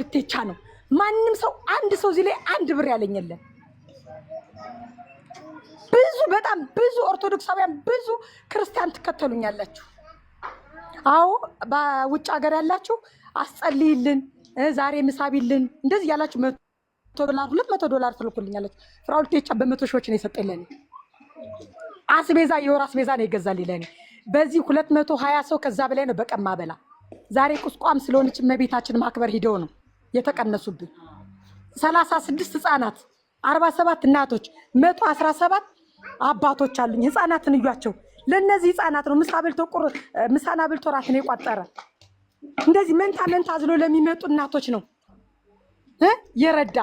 ልትቻ ነው ማንንም ሰው አንድ ሰው እዚህ ላይ አንድ ብር ያለኝ የለም ብዙ በጣም ብዙ ኦርቶዶክሳውያን ብዙ ክርስቲያን ትከተሉኛላችሁ አዎ በውጭ ሀገር ያላችሁ አስጸልይልን ዛሬ ምሳቢልን እንደዚህ ያላችሁ $100 ትልኩልኛላችሁ ፍራኦል ቴቻ በመቶ ሺዎች ነው የሰጠልኝ አስቤዛ የወር አስቤዛ ነው ይገዛልኝ ለኔ በዚህ 220 ሰው ከዛ በላይ ነው በቀማ በላ ዛሬ ቁስቋም ስለሆነች መቤታችን ማክበር ሂደው ነው የተቀነሱብኝ 36 ህፃናት 47 እናቶች 117 አባቶች አሉኝ ህፃናትን እዩአቸው ለነዚህ ህፃናት ነው ምሳና በልቶ ራት ነው የቋጠረ እንደዚህ መንታ ዝሎ ለሚመጡ እናቶች ነው የረዳ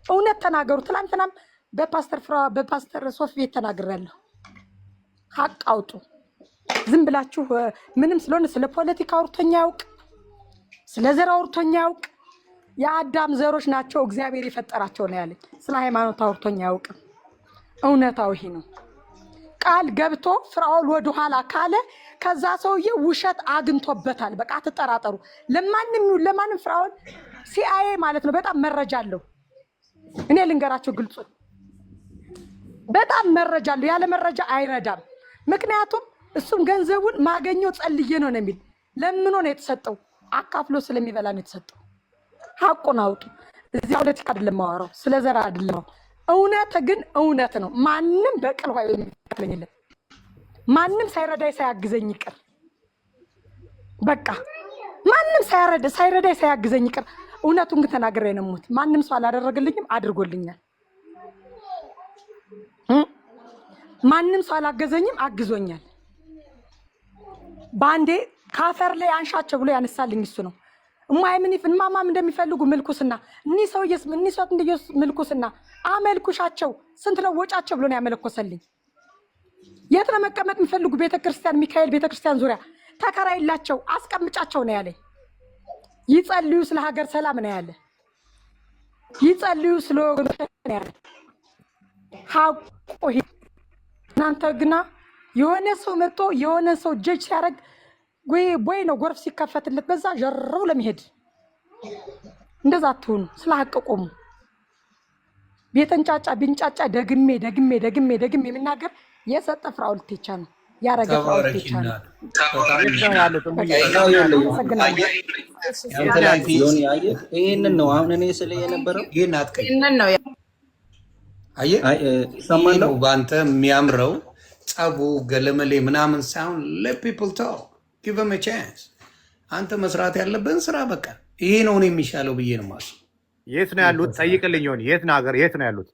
እውነት ተናገሩ ትላንትናም በፓስተር ሶፊ ቤት ተናግሬያለሁ ሀቅ አውጡ ዝም ብላችሁ ምንም ስለሆነ ስለ ፖለቲካ አውርቶኛ ያውቅ ስለ ዘር አውርቶኛ ያውቅ የአዳም ዘሮች ናቸው እግዚአብሔር የፈጠራቸው ነው ያለኝ ስለ ሃይማኖት አውርቶኛ ያውቅ እውነታው ይሄ ነው ቃል ገብቶ ፍራኦል ወደ ኋላ ካለ ከዛ ሰውዬ ውሸት አግንቶበታል በቃ ተጠራጠሩ ለማንም ፍራኦል ሲአይኤ ማለት ነው በጣም መረጃ አለው እኔ ልንገራቸው ግልጹ በጣም መረጃ አለው ያለ መረጃ አይረዳም ምክንያቱም እሱም ገንዘቡን ማገኘው ጸልዬ ነው የሚል ለምኖ ነው የተሰጠው አካፍሎ ስለሚበላ ነው የተሰጠው ሐቁን አውጡ እዚህ ፖለቲካ አይደለም ማወራው ስለ ዘር አይደለም እውነት ግን እውነት ነው ማንንም በቅል ሆይ የሚከለኝለት ማንንም ሳይረዳይ ሳያግዘኝ ይቅር በቃ ማንንም ሳይረዳይ ሳያግዘኝ ይቅር እውነቱን ግን ተናግሬ ነው ሞት ማንንም ሰው አላደረገልኝም አድርጎልኛል ማንንም ሰው አላገዘኝም አግዞኛል ባንዴ ካፈር ላይ አንሻቸው ብሎ ያነሳልኝ እሱ ነው እማማም እንደሚፈልጉ መልኩስና እኒ ሰውየስ እኒ ሰውት እንደየስ መልኩስና አመልኩሻቸው ስንት ነው ወጫቸው ብሎ ነው ያመለኮሰልኝ የት ነው መቀመጥ የሚፈልጉ ቤተክርስቲያን ሚካኤል ቤተክርስቲያን ዙሪያ ተከራይላቸው አስቀምጫቸው ነው ያለኝ ይጸልዩ ስለ ሀገር ሰላም ነው ያለ ይጸልዩ ስለ ወገኖች ነው ያለ ሀቁ እናንተ ግና የሆነ ሰው መጥቶ የሆነ ሰው ጀጅ ሲያደርግ ወይ ነው ጎርፍ ሲከፈትለት በዛ ጀረው ለመሄድ እንደዛ አትሆኑ ስለ ሀቅ ቆሙ ቤተንጫጫ ቢንጫጫ ደግሜ የምናገር የሰጠ ፍራኦል ቴቻ ነው ያረገ ፍራኦል ቴቻ ነው ይሄንን ነው አሁን እኔ ስለ የነበረው ይሄንን ነው ሰማነው ባንተ የሚያምረው ጸቡ ገለመሌ ምናምን ሳይሆን let people talk give them a chance አንተ መስራት ያለብን ስራ በቃ ይሄ ነው የሚሻለው ብዬ ነው ማለት የት ነው ያሉት ጠይቅልኝ ይሆን የት ነው ያሉት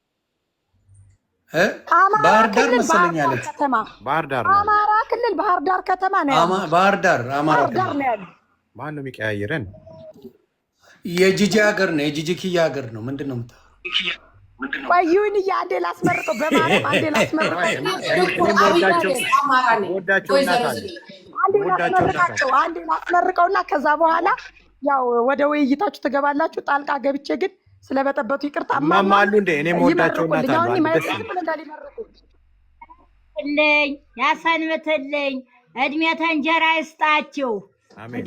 ባህር ዳር መሰለኝ ያለች ባህር ዳር አማራ ክልል ባህር ዳር ከተማ ነው ባህር ዳር አማራ ክልል ነው ያለው ማን ነው የሚቀያየረን የጂጂ ሀገር ነው የጂጂ ኪያ ሀገር ነው ምንድነው ቆዩን ያንዴ ላስመርቀው በማለት አንዴ ላስመርቀው አንዴ ላስመርቀውና ከዛ በኋላ ያው ወደ ውይይታችሁ ትገባላችሁ ጣልቃ ገብቼ ግን ስለበጠበጡ ይቅርታ ማማሉ እንደ እኔ ወዳቸው ያሰንብትልኝ እድሜ ተንጀራ ይስጣችሁ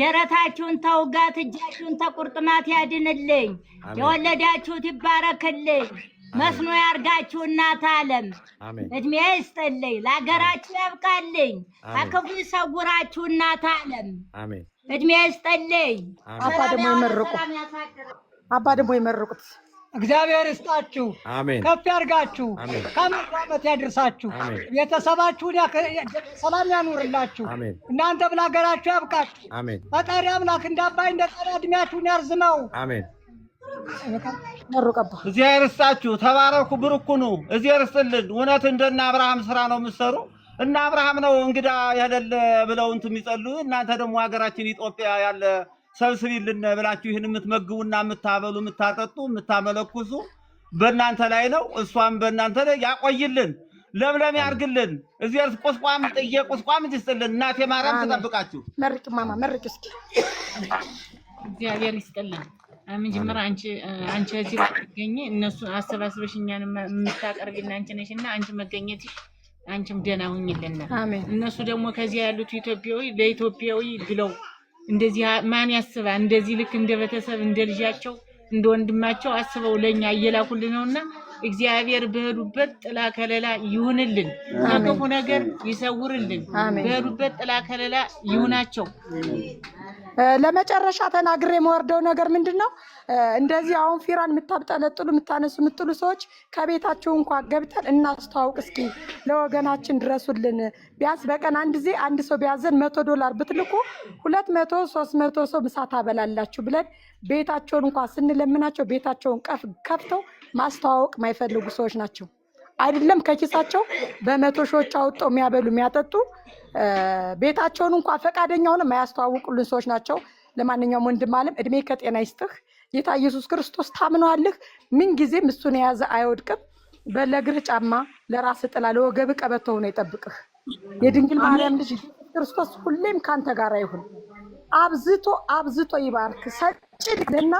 ደረታችሁን ተውጋት እጃችሁን ተቁርጥማት ያድንልኝ የወለዳችሁት ይባረክልኝ መስኖ ያርጋችሁ እናት ዓለም እድሜ ይስጥልኝ ለሀገራችሁ ያብቃልኝ አክፉ ይሰውራችሁ እናት ዓለም አሜን እድሜ ይስጥልኝ አባ ደግሞ ይመርቁት እግዚአብሔር ይስጣችሁ ከፍ ያርጋችሁ ከመቶ ዓመት ያድርሳችሁ ቤተሰባችሁን ሰላም ያኑርላችሁ እናንተ ለሀገራችሁ ያብቃችሁ ፈጣሪ አምላክ እንዳባይ እንደቀረ እድሜያችሁን ያርዝመው አሜን መርቀባ እግዚአብሔር ይስጣችሁ ተባረኩ ብርኩ ነው እግዚአብሔር ይስጥልን እውነት እንደና አብርሃም ስራ ነው የምትሰሩ እና አብርሃም ነው እንግዳ ያደለ ብለው የሚጸልዩ እናንተ ደግሞ ሀገራችን ኢትዮጵያ ያለ ሰብስቢልን ብላችሁ ይሄን የምትመግቡና የምታበሉ የምታጠጡ የምታመለኩሱ በእናንተ ላይ ነው እሷም በእናንተ ላይ ያቆይልን ለምለም ያርግልን እግዚአብሔር ቁስቋም ይስጥልን እናቴ ማርያም ተጠብቃችሁ መርቅ ማማ መርቅ እስኪ እግዚአብሔር ይስጥልን መጀመሪያ አንቺ እዚህ ባትገኝ እነሱ አሰባስበሽኛን የምታቀርቢና አንቺ ነሽና አንቺ መገኘትሽ አንቺም ደህና ሁኝልና አሜን እነሱ ደግሞ ከዚህ ያሉት ኢትዮጵያዊ ለኢትዮጵያዊ ብለው እንደዚህ ማን ያስባ እንደዚህ ልክ እንደ ቤተሰብ እንደ ልጃቸው እንደ ወንድማቸው አስበው ለኛ እየላኩልን ነውና እግዚአብሔር በሄዱበት ጥላ ከለላ ይሁንልን፣ ከክፉ ነገር ይሰውርልን። በሄዱበት ጥላ ከለላ ይሁናቸው። ለመጨረሻ ተናግሬ የምወርደው ነገር ምንድነው? እንደዚህ አሁን ፊራን የምታብጠለጥሉ የምታነሱ የምትሉ ሰዎች ከቤታችሁ እንኳን ገብተን እናስተዋውቅ እስኪ፣ ለወገናችን ድረሱልን። ቢያንስ በቀን አንድ ጊዜ አንድ ሰው ቢያዘን $100 ብትልኩ 200 300 ሰው ምሳ ታበላላችሁ ብለን ቤታቸውን እንኳን ስንለምናቸው ቤታቸውን ከፍተው ማስተዋወቅ ማይፈልጉ ሰዎች ናቸው። አይደለም ከኪሳቸው በመቶ ሺዎች አውጥተው የሚያበሉ የሚያጠጡ ቤታቸውን እንኳን ፈቃደኛ ሆነው የማያስተዋውቁልን ሰዎች ናቸው። ለማንኛውም ወንድም ዓለም እድሜ ከጤና ይስጥህ። ጌታ ኢየሱስ ክርስቶስ ታምነዋልህ። ምን ጊዜም እሱን የያዘ አይወድቅም። በለግርህ ጫማ ለራስ ጥላ ለወገብ ቀበቶ ሆኖ ይጠብቅህ። የድንግል ማርያም ልጅ ክርስቶስ ሁሌም ካንተ ጋር ይሁን። አብዝቶ አብዝቶ ይባርክ። ሰጭልና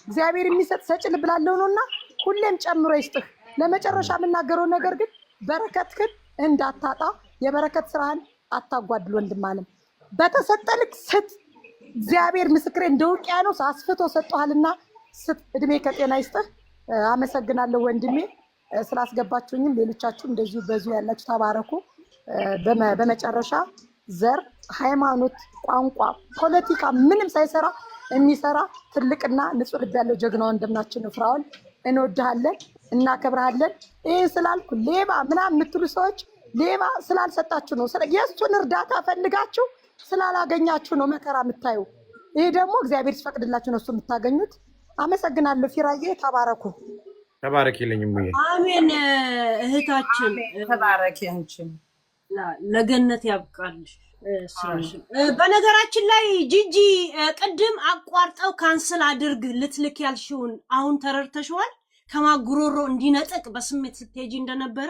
እግዚአብሔር የሚሰጥ ሰጭ ልብ ላለው ነውና ሁሌም ጨምሮ ይስጥህ። ለመጨረሻ የምናገረው ነገር ግን በረከትህን እንዳታጣ፣ የበረከት ስራህን አታጓድል። ወንድም ዓለም በተሰጠልክ ስጥ። እግዚአብሔር ምስክሬ እንደ ውቅያኖስ አስፍቶ ሰጥቷልና ስጥ። እድሜ ከጤና ይስጥህ። አመሰግናለሁ ወንድሜ ስላስገባችሁኝም። ሌሎቻችሁ እንደዚሁ በዙ ያላችሁ ተባረኩ። በመጨረሻ ዘር፣ ሃይማኖት፣ ቋንቋ፣ ፖለቲካ ምንም ሳይሰራ የሚሰራ ትልቅና ንጹህ ልብ ያለው ጀግና ወንድማችን ነው ፍራኦል። እንወድሃለን፣ እናከብርሃለን። ይህ ስላልኩ ሌባ ምናምን የምትሉ ሰዎች ሌባ ስላልሰጣችሁ ነው። የእሱን እርዳታ ፈልጋችሁ ስላላገኛችሁ ነው መከራ የምታዩ። ይህ ደግሞ እግዚአብሔር ሲፈቅድላችሁ ነው እሱ የምታገኙት። አመሰግናለሁ። ፊራዬ ተባረኩ። ተባረክ ይለኝም። አሜን። እህታችን ተባረክ። አንቺም ለገነት ያብቃልሽ ስራሽን። በነገራችን ላይ ጂጂ ቅድም አቋርጠው ካንስል አድርግ ልትልክ ያልሽውን አሁን ተረድተሽዋል? ከማጉሮሮ እንዲነጥቅ በስሜት ስትሄጂ እንደነበረ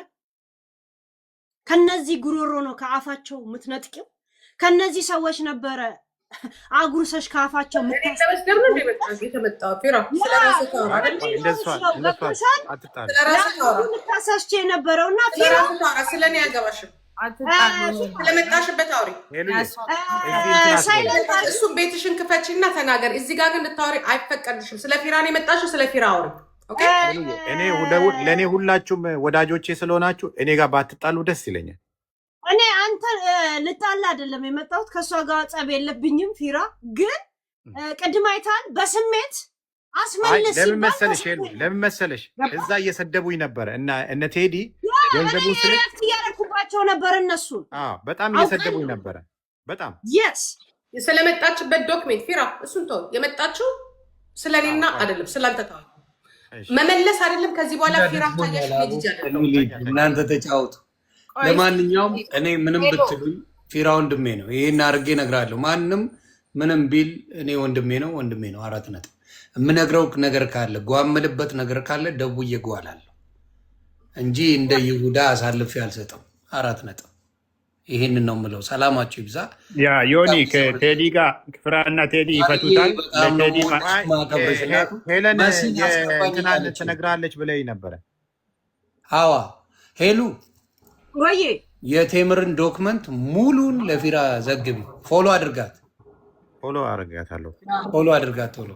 ከነዚህ ጉሮሮ ነው ከአፋቸው የምትነጥቂው። ከነዚህ ሰዎች ነበረ አጉርሰሽ ከአፋቸው የምታስደም ነው የተመጣው። ፊራ ስለራሱ ታወራ ምታሳስቼ የነበረውና ፊራ ስለኔ ያገባሽም ስለመጣሽበት አውሪ። እሱም ቤትሽን ክፈችና ተናገር። እዚህ ጋር ግን እንድታወሪ አይፈቀድሽም። ስለ ፊራ ነው የመጣሽው፣ ስለ ፊራ አውሪ። ለእኔ ሁላችሁም ወዳጆቼ ስለሆናችሁ እኔ ጋር ባትጣሉ ደስ ይለኛል። እኔ አንተ ልጣላ አይደለም የመጣሁት፣ ከእሷ ጋር ጸብ የለብኝም። ፊራ ግን ቅድም አይታል በስሜት አስመልስ። ለምን መሰለሽ እዛ እየሰደቡኝ ነበረ እና እነ ቴዲ ገንዘቡን ስለክት እያደረኩባቸው ነበር። እነሱን በጣም እየሰደቡኝ ነበረ። በጣም የስ ስለመጣችበት ዶክሜንት ፊራ እሱን ተው። የመጣችው ስለኔና አይደለም ስላንተ ተው። መመለስ አይደለም። ከዚህ በኋላ ፊራ ታያሽ ልጅ አይደለም። እናንተ ተጫወቱ። ለማንኛውም እኔ ምንም ብትሉኝ ፊራ ወንድሜ ነው። ይሄን አድርጌ እነግራለሁ። ማንም ምንም ቢል እኔ ወንድሜ ነው፣ ወንድሜ ነው። 4 ነጥብ። የምነግረው ነገር ካለ ጓምልበት ነገር ካለ ደውዬ እጓላለሁ እንጂ እንደ ይሁዳ አሳልፌ አልሰጠም። 4 ነጥብ። ይሄንን ነው የምለው። ሰላማችሁ ይብዛ። ያ ዮኒ ከቴዲ ጋር ፍራና ቴዲ ይፈቱታል። ለቴዲ ሄለን እንትናን ትነግራለች ብለኝ ነበረ። አዋ ሄሉ ወይ የቴምርን ዶክመንት ሙሉን ለፊራ ዘግቢ። ፎሎ አድርጋት። ፎሎ አድርጋታለሁ። ፎሎ አድርጋት። ቶሎ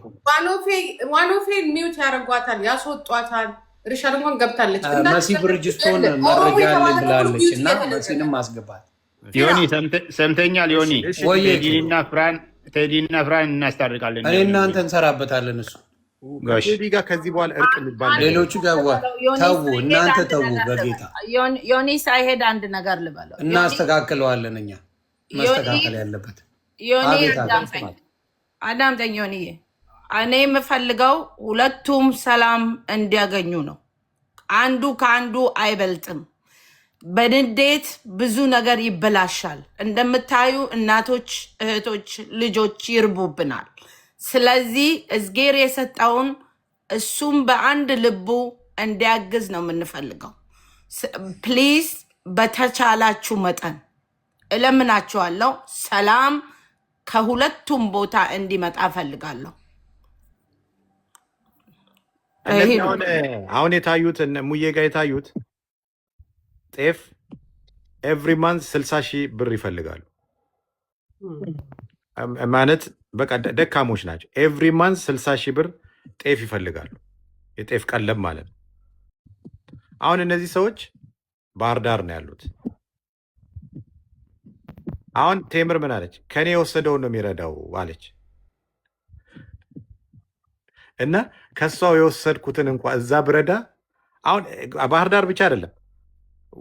ዋኖፌን ሚውት ያደርጓታል፣ ያስወጧታል። ሪሻድ እንኳን ገብታለች። መሲ ብርጅስቶን መረጃ አለን ብላለች እና መሲንም አስገባት። ዮኒ ሰምተኛል። ዮኒ ቴዲና ፍራን እናስታርቃለን። እኔ እናንተ እንሰራበታለን። እሱ ቴዲ ጋር ከዚህ በኋላ እርቅ የሚባል ሌሎቹ ጋር ተዉ፣ እናንተ ተዉ። በጌታ ዮኒ ሳይሄድ አንድ ነገር ልበለው። እናስተካክለዋለን። እኛ መስተካከል ያለበት አዳምጠኝ ዮኒዬ። እኔ የምፈልገው ሁለቱም ሰላም እንዲያገኙ ነው። አንዱ ከአንዱ አይበልጥም። በንዴት ብዙ ነገር ይበላሻል። እንደምታዩ እናቶች፣ እህቶች፣ ልጆች ይርቡብናል። ስለዚህ እዝጌር የሰጠውን እሱም በአንድ ልቡ እንዲያግዝ ነው የምንፈልገው። ፕሊዝ በተቻላችሁ መጠን እለምናችኋለሁ። ሰላም ከሁለቱም ቦታ እንዲመጣ እፈልጋለሁ። አሁን የታዩት ሙዬ ጋር የታዩት ጤፍ ኤቭሪ ማንት 60,000 ብር ይፈልጋሉ። ማለት በቃ ደካሞች ናቸው። ኤቭሪ ማንስ 60 ሺህ ብር ጤፍ ይፈልጋሉ። የጤፍ ቀለብ ማለት ነው። አሁን እነዚህ ሰዎች ባህር ዳር ነው ያሉት። አሁን ቴምር ምን አለች? ከኔ የወሰደውን ነው የሚረዳው አለች። እና ከሷ የወሰድኩትን እንኳ እዛ ብረዳ አሁን ባህር ዳር ብቻ አይደለም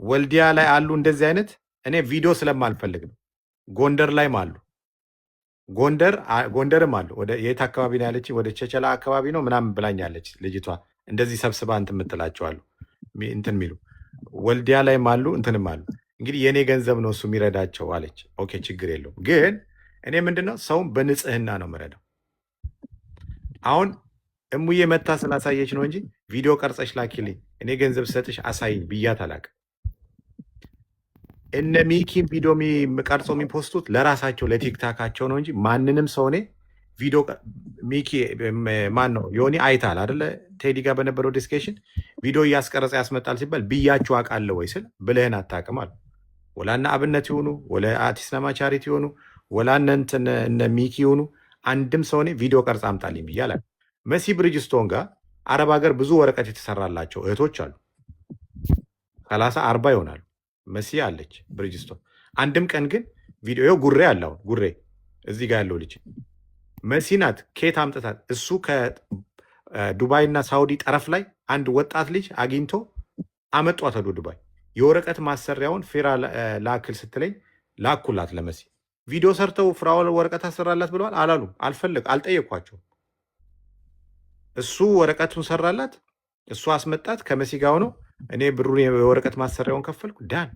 ወልዲያ ላይ አሉ እንደዚህ አይነት። እኔ ቪዲዮ ስለማልፈልግ ነው። ጎንደር ላይም አሉ። ጎንደርም አሉ። ወደ የት አካባቢ ነው ያለች? ወደ ቸቸላ አካባቢ ነው ምናምን ብላኛለች ልጅቷ። እንደዚህ ሰብስባ እንትን የምትላቸዋሉ እንትን የሚሉ ወልዲያ ላይም አሉ እንትንም አሉ። እንግዲህ የእኔ ገንዘብ ነው እሱ የሚረዳቸው አለች። ኦኬ ችግር የለውም። ግን እኔ ምንድነው ሰውን በንጽህና ነው የምረዳው። አሁን እሙዬ መታ ስላሳየች ነው እንጂ ቪዲዮ ቀርጸሽ ላኪልኝ እኔ ገንዘብ ሰጥሽ አሳይኝ ብያት አላውቅም። እነ ሚኪም ቪዲዮ ቀርጾ የሚፖስቱት ለራሳቸው ለቲክታካቸው ነው እንጂ ማንንም ሰው እኔ ቪዲዮ ሚኪ ማን ነው ዮኒ አይታል አደለ? ቴዲ ጋር በነበረው ዲስኬሽን ቪዲዮ እያስቀረጸ ያስመጣል ሲባል ብያችሁ አውቃለሁ ወይ ስል ብልህን አታውቅም አሉ። ወላና አብነት ይሆኑ ወላ አቲስናማ ቻሪቲ ይሆኑ ወላ እነ ሚኪ ይሆኑ አንድም ሰው እኔ ቪዲዮ ቀርጻ አምጣልኝ ብያለ። መሲ ብሪጅስቶን ጋር አረብ ሀገር ብዙ ወረቀት የተሰራላቸው እህቶች አሉ። 30-40 ይሆናሉ። መሲ አለች ብሪጅስቶን። አንድም ቀን ግን ቪዲዮ ጉሬ አለው ጉሬ እዚህ ጋር ያለው ልጅ መሲ ናት። ኬት አምጥታት እሱ ከዱባይ እና ሳውዲ ጠረፍ ላይ አንድ ወጣት ልጅ አግኝቶ አመጧት ወደ ዱባይ። የወረቀት ማሰሪያውን ፌራ ላክል ስትለኝ ላኩላት ለመሲ። ቪዲዮ ሰርተው ፍራውል ወረቀት አሰራላት ብለዋል አላሉ። አልጠየኳቸውም። እሱ ወረቀቱን ሰራላት፣ እሱ አስመጣት ከመሲ ጋር ሆነው እኔ ብሩን የወረቀት ማሰሪያውን ከፈልኩ። ዳን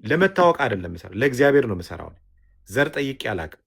ለመታወቅ አይደለም ምሰራ፣ ለእግዚአብሔር ነው ምሰራው። ዘር ጠይቄ አላቅም።